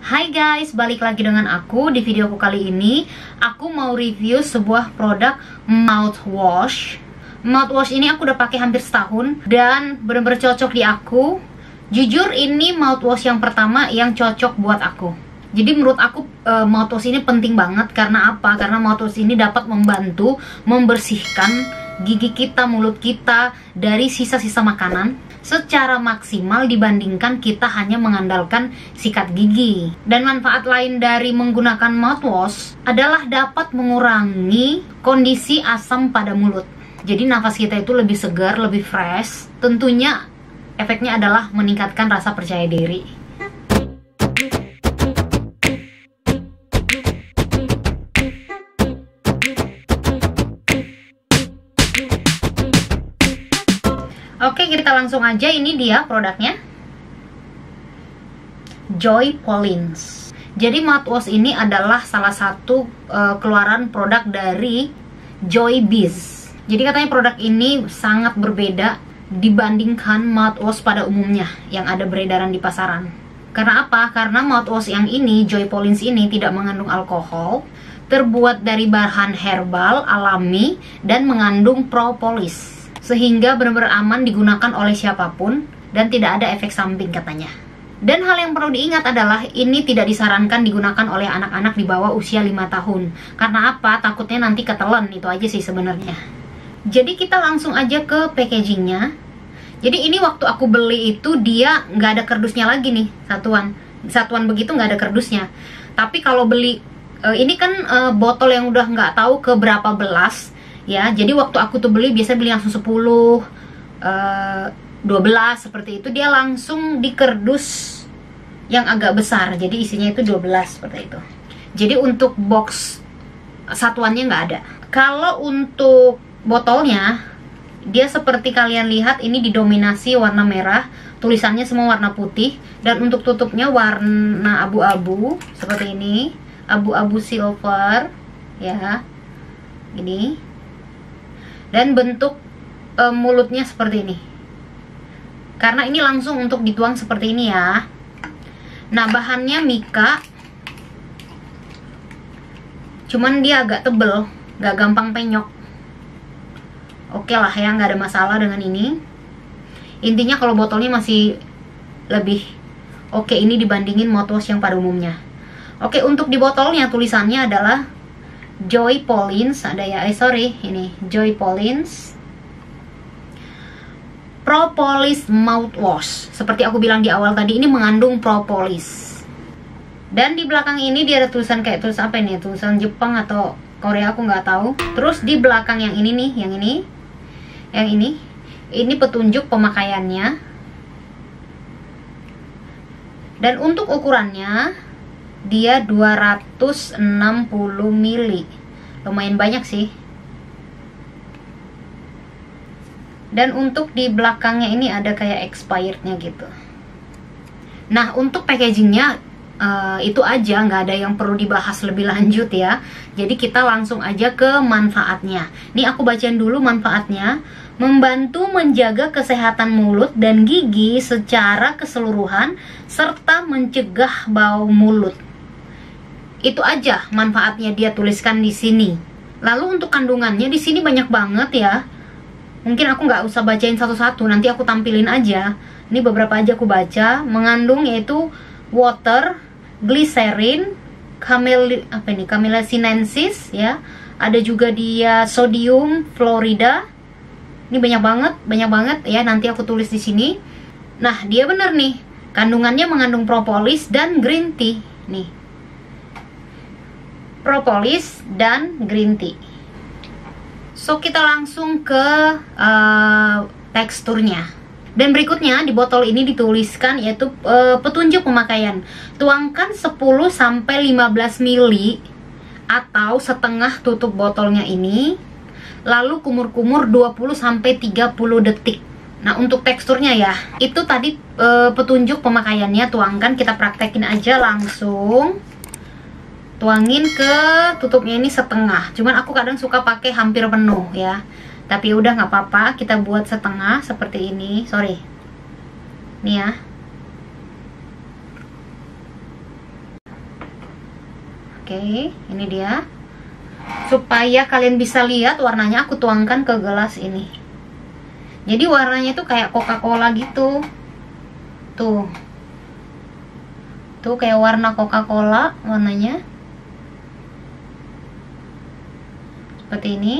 Hai guys, balik lagi dengan aku. Di videoku kali ini aku mau review sebuah produk mouthwash. Mouthwash ini aku udah pakai hampir setahun dan bener-bener cocok di aku. Jujur ini mouthwash yang pertama yang cocok buat aku. Jadi menurut aku mouthwash ini penting banget. Karena apa? Karena mouthwash ini dapat membantu membersihkan gigi kita, mulut kita dari sisa-sisa makanan secara maksimal dibandingkan kita hanya mengandalkan sikat gigi. Dan manfaat lain dari menggunakan mouthwash adalah dapat mengurangi kondisi asam pada mulut. Jadi nafas kita itu lebih segar, lebih fresh. Tentunya efeknya adalah meningkatkan rasa percaya diri. Oke, kita langsung aja. Ini dia produknya, Joy Pollins. Jadi mouthwash ini adalah salah satu keluaran produk dari Joybiz. Jadi katanya produk ini sangat berbeda dibandingkan mouthwash pada umumnya yang ada beredaran di pasaran. Karena apa? Karena mouthwash yang ini, Joy Pollins ini, tidak mengandung alkohol, terbuat dari bahan herbal alami dan mengandung propolis, sehingga benar-benar aman digunakan oleh siapapun dan tidak ada efek samping katanya. Dan hal yang perlu diingat adalah ini tidak disarankan digunakan oleh anak-anak di bawah usia 5 tahun. Karena apa? Takutnya nanti ketelan, itu aja sih sebenarnya. Jadi kita langsung aja ke packagingnya. Jadi ini waktu aku beli itu dia nggak ada kardusnya lagi nih, satuan begitu nggak ada kardusnya. Tapi kalau beli ini kan botol yang udah nggak tahu ke berapa belas ya. Jadi waktu aku tuh beli biasa beli langsung 10, 12 seperti itu. Dia langsung di kardus yang agak besar. Jadi isinya itu 12 seperti itu. Jadi untuk box satuannya nggak ada. Kalau untuk botolnya, dia seperti kalian lihat ini didominasi warna merah, tulisannya semua warna putih, dan untuk tutupnya warna abu-abu seperti ini, abu-abu silver ya, ini. Dan bentuk mulutnya seperti ini. Karena ini langsung untuk dituang seperti ini ya. Nah, bahannya mika, cuman dia agak tebel, gak gampang penyok. Oke lah ya, nggak ada masalah dengan ini. Intinya kalau botolnya masih lebih oke ini dibandingin mouthwash yang pada umumnya. Oke, untuk di botolnya tulisannya adalah Joy Pollins, ada ya, ini Joy Pollins Propolis Mouthwash. Seperti aku bilang di awal tadi, ini mengandung propolis. Dan di belakang ini dia ada tulisan kayak tulisan apa ini? Tulisan Jepang atau Korea, aku nggak tahu. Terus di belakang yang ini nih, yang ini petunjuk pemakaiannya. Dan untuk ukurannya dia 260 ml. Lumayan banyak sih. Dan untuk di belakangnya ini ada kayak expirednya gitu. Nah, untuk packagingnya itu aja, nggak ada yang perlu dibahas lebih lanjut ya. Jadi kita langsung aja ke manfaatnya. Nih aku bacain dulu manfaatnya. Membantu menjaga kesehatan mulut dan gigi secara keseluruhan serta mencegah bau mulut. Itu aja manfaatnya dia tuliskan di sini. Lalu untuk kandungannya di sini banyak banget ya. Mungkin aku nggak usah bacain satu-satu, nanti aku tampilin aja. Ini beberapa aja aku baca. Mengandung yaitu water, glycerin, Camellia sinensis ya. Ada juga dia sodium fluorida. Ini banyak banget ya. Nanti aku tulis di sini. Nah, dia bener nih. Kandungannya mengandung propolis dan green tea. Nih, propolis dan green tea. So kita langsung ke teksturnya. Dan berikutnya di botol ini dituliskan yaitu petunjuk pemakaian. Tuangkan 10-15 ml atau setengah tutup botolnya ini, lalu kumur-kumur 20-30 detik. Nah, untuk teksturnya ya, itu tadi petunjuk pemakaiannya. Tuangkan, kita praktekin aja langsung. Tuangin ke tutupnya ini setengah. Cuman aku kadang suka pakai hampir penuh ya. Tapi udah nggak apa-apa, kita buat setengah seperti ini. Sorry. Nih ya. Oke, ini dia. Supaya kalian bisa lihat warnanya, aku tuangkan ke gelas ini. Jadi warnanya tuh kayak Coca-Cola gitu. Tuh. Tuh kayak warna Coca-Cola warnanya. Seperti ini.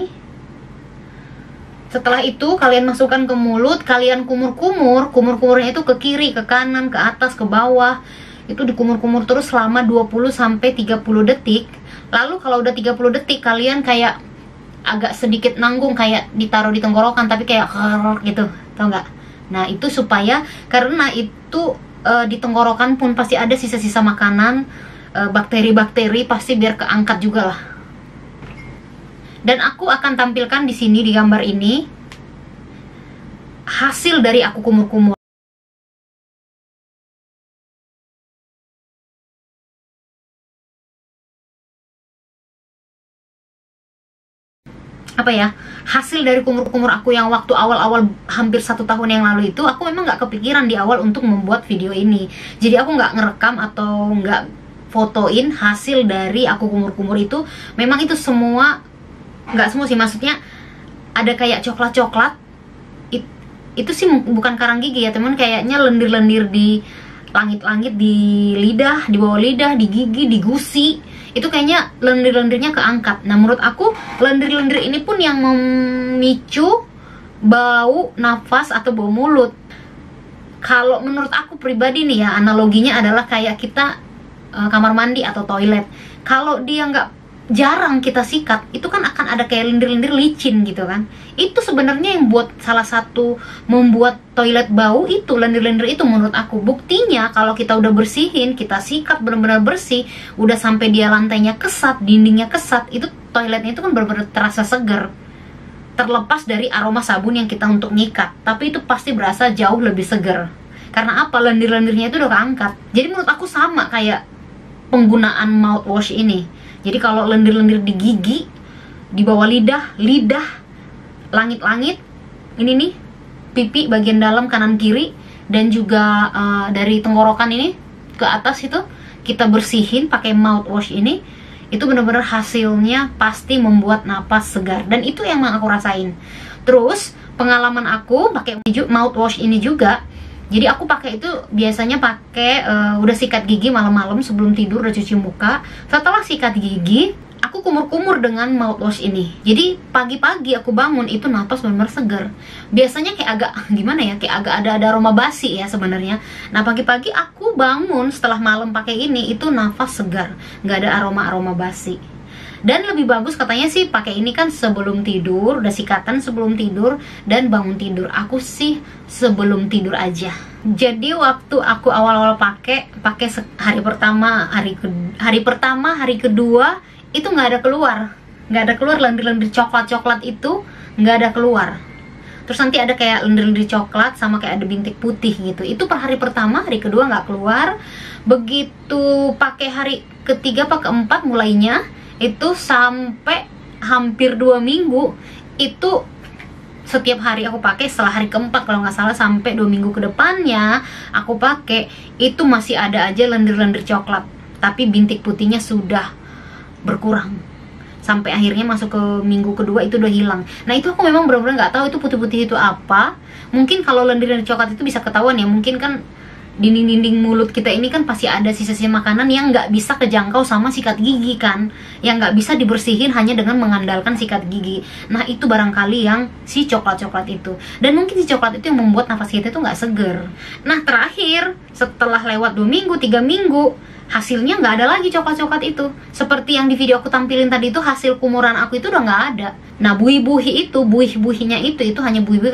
Setelah itu kalian masukkan ke mulut, kalian kumur-kumur. Kumur-kumurnya itu ke kiri, ke kanan, ke atas, ke bawah. Itu dikumur-kumur terus selama 20-30 detik. Lalu kalau udah 30 detik kalian kayak agak sedikit nanggung, kayak ditaruh di tenggorokan tapi kayak gitu, tau nggak? Nah itu supaya, karena itu di tenggorokan pun pasti ada sisa-sisa makanan, bakteri-bakteri pasti biar keangkat juga lah. Dan aku akan tampilkan di sini di gambar ini hasil dari aku kumur-kumur. Apa ya, hasil dari kumur-kumur aku yang waktu awal-awal hampir 1 tahun yang lalu itu, aku memang nggak kepikiran di awal untuk membuat video ini. Jadi aku nggak ngerekam atau nggak fotoin hasil dari aku kumur-kumur itu. Memang itu semua, nggak semua sih, maksudnya ada kayak coklat-coklat. Itu sih bukan karang gigi ya teman, kayaknya lendir-lendir di langit-langit, di lidah, di bawah lidah, di gigi, di gusi. Itu kayaknya lendir-lendirnya keangkat. Nah menurut aku lendir-lendir ini pun yang memicu bau nafas atau bau mulut. Kalau menurut aku pribadi nih ya, analoginya adalah kayak kita kamar mandi atau toilet. Kalau dia nggak, jarang kita sikat, itu kan akan ada kayak lendir-lendir licin gitu kan. Itu sebenarnya yang buat, salah satu membuat toilet bau itu lendir-lendir itu menurut aku. Buktinya kalau kita udah bersihin, kita sikat benar-benar bersih, udah sampai dia lantainya kesat, dindingnya kesat, itu toiletnya itu kan benar-benar terasa segar. Terlepas dari aroma sabun yang kita untuk nyikat, tapi itu pasti berasa jauh lebih segar. Karena apa? Lendir-lendirnya itu udah keangkat. Jadi menurut aku sama kayak penggunaan mouthwash ini. Jadi kalau lendir-lendir di gigi, di bawah lidah, langit-langit, ini nih, pipi bagian dalam kanan kiri, dan juga dari tenggorokan ini ke atas itu, kita bersihin pakai mouthwash ini, itu bener-bener hasilnya pasti membuat napas segar. Dan itu yang aku rasain. Terus pengalaman aku pakai mouthwash ini juga, jadi aku pakai itu biasanya pakai udah sikat gigi malam-malam sebelum tidur, udah cuci muka. Setelah sikat gigi, aku kumur-kumur dengan mouthwash ini. Jadi pagi-pagi aku bangun itu napas benar-benar segar. Biasanya kayak agak gimana ya, kayak agak ada aroma basi ya sebenarnya. Nah pagi-pagi aku bangun setelah malam pakai ini, itu nafas segar, nggak ada aroma-aroma basi. Dan lebih bagus katanya sih pakai ini kan sebelum tidur, udah sikatan sebelum tidur dan bangun tidur. Aku sih sebelum tidur aja. Jadi waktu aku awal-awal pakai hari pertama, hari kedua itu nggak ada keluar lendir-lendir coklat itu, nggak ada keluar. Terus nanti ada kayak lendir-lendir coklat sama kayak ada bintik putih gitu. Itu per hari pertama, hari kedua nggak keluar. Begitu pakai hari ketiga, pakai keempat mulainya, itu sampai hampir 2 minggu itu setiap hari aku pakai. Setelah hari keempat kalau nggak salah, sampai 2 minggu ke depannya aku pakai, itu masih ada aja lendir-lendir coklat, tapi bintik putihnya sudah berkurang. Sampai akhirnya masuk ke minggu kedua itu udah hilang. Nah itu aku memang benar-benar nggak tahu itu putih-putih itu apa. Mungkin kalau lendir-lendir coklat itu bisa ketahuan ya, mungkin kan dinding-dinding mulut kita ini kan pasti ada sisa-sisa makanan yang nggak bisa kejangkau sama sikat gigi kan, yang nggak bisa dibersihin hanya dengan mengandalkan sikat gigi. Nah itu barangkali yang si coklat-coklat itu, dan mungkin si coklat itu yang membuat nafas kita itu nggak seger. Nah terakhir setelah lewat 2 minggu, 3 minggu, hasilnya nggak ada lagi coklat-coklat itu. Seperti yang di video aku tampilin tadi itu, hasil kumuran aku itu udah nggak ada. Nah buih-buih itu, buih-buihnya itu hanya buih-buih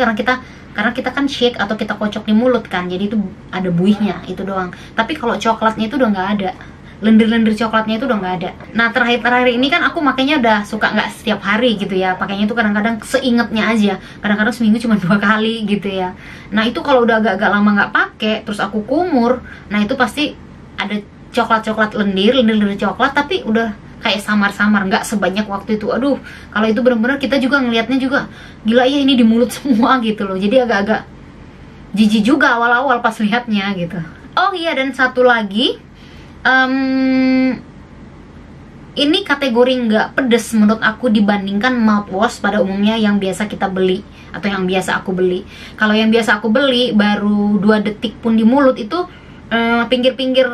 karena kita kan shake atau kita kocok di mulut kan, jadi itu ada buihnya itu doang. Tapi kalau coklatnya itu udah nggak ada, lendir-lendir coklatnya itu udah nggak ada. Nah terakhir ini kan aku makanya udah suka nggak setiap hari gitu ya, pakainya itu kadang-kadang seingetnya aja, kadang-kadang seminggu cuma 2 kali gitu ya. Nah itu kalau udah agak-agak lama nggak pakai, terus aku kumur, nah itu pasti ada coklat-coklat lendir coklat, tapi udah kayak samar-samar, nggak sebanyak waktu itu. Aduh, kalau itu bener-bener kita juga ngelihatnya juga gila ya, ini di mulut semua gitu loh. Jadi agak-agak jijik juga awal-awal pas lihatnya gitu. Oh iya, dan satu lagi, ini kategori nggak pedes menurut aku dibandingkan mouthwash pada umumnya yang biasa kita beli atau yang biasa aku beli. Kalau yang biasa aku beli baru 2 detik pun di mulut itu pinggir-pinggir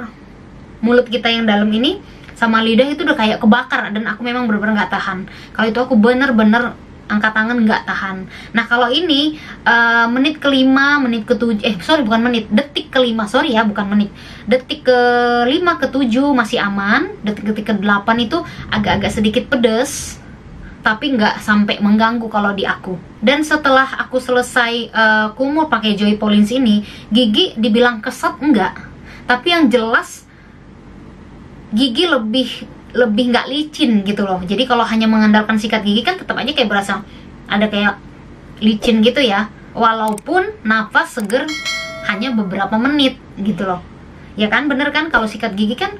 mulut kita yang dalam ini sama lidah itu udah kayak kebakar, dan aku memang bener-bener nggak tahan. Kalau itu aku bener-bener angkat tangan nggak tahan. Nah kalau ini menit kelima, menit ke-7, bukan menit, detik kelima, bukan menit, detik ke-5 ke-7 masih aman, detik ke-8 itu agak-agak sedikit pedes, tapi nggak sampai mengganggu kalau di aku. Dan setelah aku selesai kumur pakai Joy Pollins ini, gigi dibilang keset enggak, tapi yang jelas gigi lebih nggak licin gitu loh. Jadi kalau hanya mengandalkan sikat gigi kan tetap aja kayak berasa ada kayak licin gitu ya, walaupun nafas seger hanya beberapa menit gitu loh. Ya kan, bener kan, kalau sikat gigi kan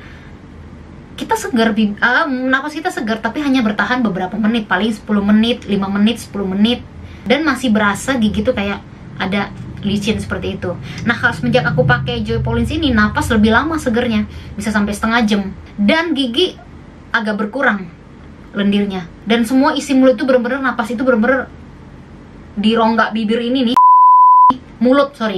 kita segar, nafas kita segar tapi hanya bertahan beberapa menit, paling 10 menit, 5 menit, 10 menit, dan masih berasa gigi tuh kayak ada licin seperti itu. Nah semenjak aku pakai Joy Pollins ini, nafas lebih lama segernya, bisa sampai setengah jam, dan gigi agak berkurang lendirnya, dan semua isi mulut itu bener-bener, napas itu bener-bener di rongga bibir ini nih,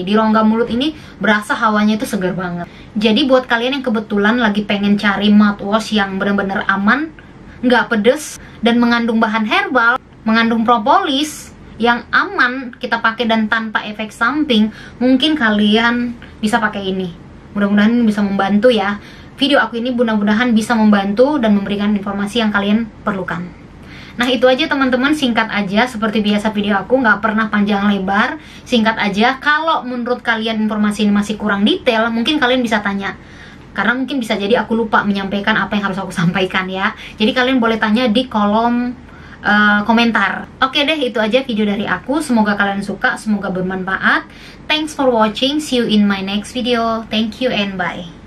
di rongga mulut ini berasa hawanya itu segar banget. Jadi buat kalian yang kebetulan lagi pengen cari mouthwash yang bener-bener aman, nggak pedes, dan mengandung bahan herbal, mengandung propolis yang aman kita pakai dan tanpa efek samping, mungkin kalian bisa pakai ini. Mudah-mudahan ini bisa membantu ya. Video aku ini mudah-mudahan bisa membantu dan memberikan informasi yang kalian perlukan. Nah itu aja teman-teman, singkat aja seperti biasa video aku, nggak pernah panjang lebar, singkat aja. Kalau menurut kalian informasi ini masih kurang detail, mungkin kalian bisa tanya, karena mungkin bisa jadi aku lupa menyampaikan apa yang harus aku sampaikan ya. Jadi kalian boleh tanya di kolom komentar. Oke deh, itu aja video dari aku. Semoga kalian suka, semoga bermanfaat. Thanks for watching, see you in my next video. Thank you and bye.